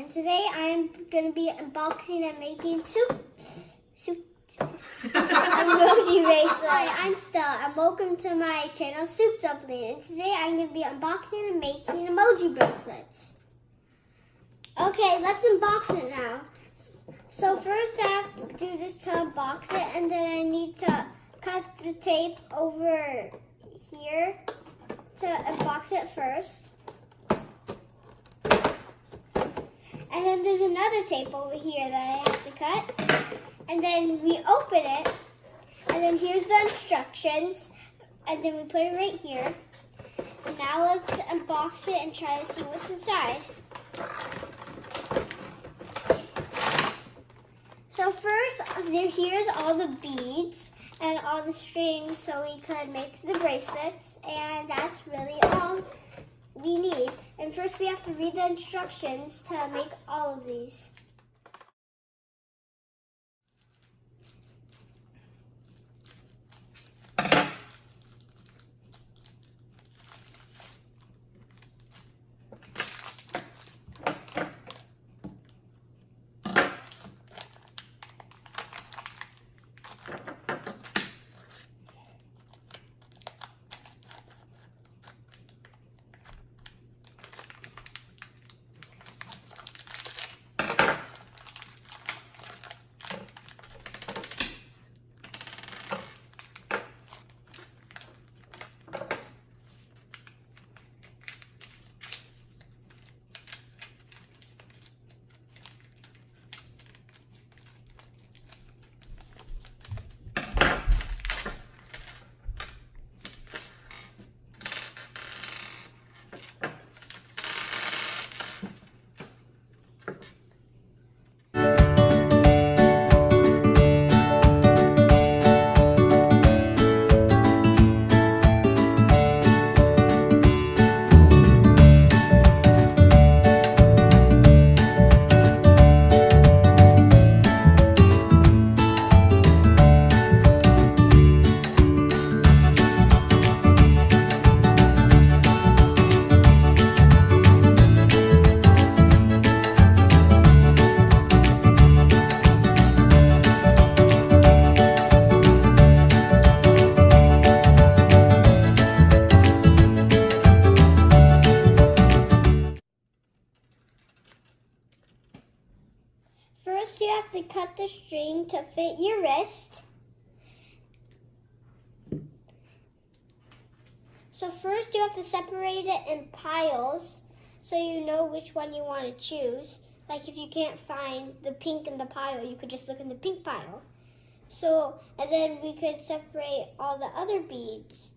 and today I'm going to be unboxing and making soup emoji bracelet. Hi, I'm Stella and welcome to my channel Soup Dumpling, and today I'm going to be unboxing and making emoji bracelets. Okay, let's unbox it now. So first I have to do this to unbox it, and then I need to cut the tape over here to unbox it first. And then there's another tape over here that I have to cut. And then we open it. And then here's the instructions. And then we put it right here. And now let's unbox it and try to see what's inside. So first, here's all the beads and all the strings so we could make the bracelets. And that's really all we need. And first we have to read the instructions to make all of these. First, you have to cut the string to fit your wrist. So first, you have to separate it in piles so you know which one you want to choose. Like if you can't find the pink in the pile, you could just look in the pink pile. And then we could separate all the other beads.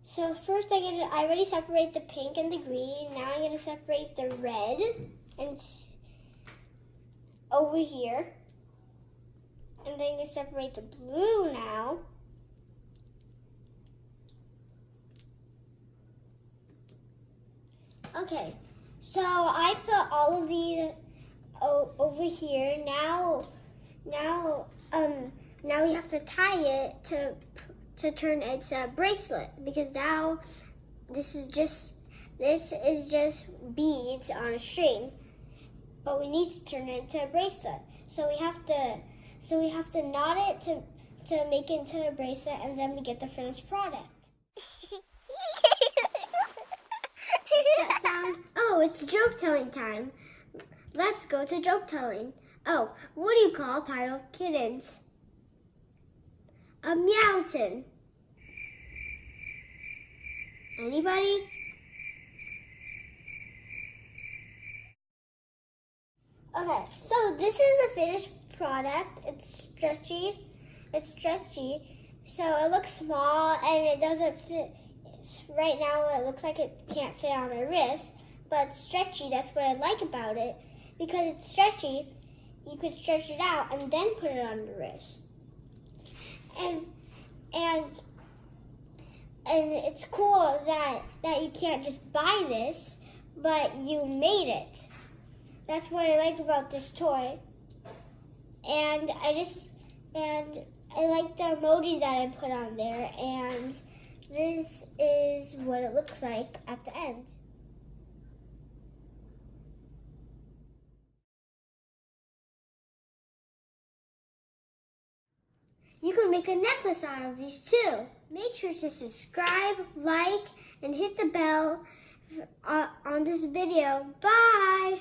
So first, I already separate the pink and the green. Now I'm going to separate the red and over here. And then I'm going to separate the blue now. Okay, so I put all of these over here. Now we have to tie it to turn it to a bracelet, because now this is just beads on a string. But we need to turn it into a bracelet. So we have to knot it to make it into a bracelet, and then we get the finished product. That sound? Oh, it's joke telling time. Let's go to joke telling. Oh, what do you call a pile of kittens? A meowton. Anybody? Okay, so this is the finished product. It's stretchy. So it looks small and it doesn't fit. Right now it looks like it can't fit on my wrist, but it's stretchy. That's what I like about it. Because it's stretchy, you could stretch it out and then put it on the wrist. And it's cool that you can't just buy this, but you made it. That's what I like about this toy. And I like the emojis that I put on there, and this is what it looks like at the end. You can make a necklace out of these too. Make sure to subscribe, like, and hit the bell on this video. Bye!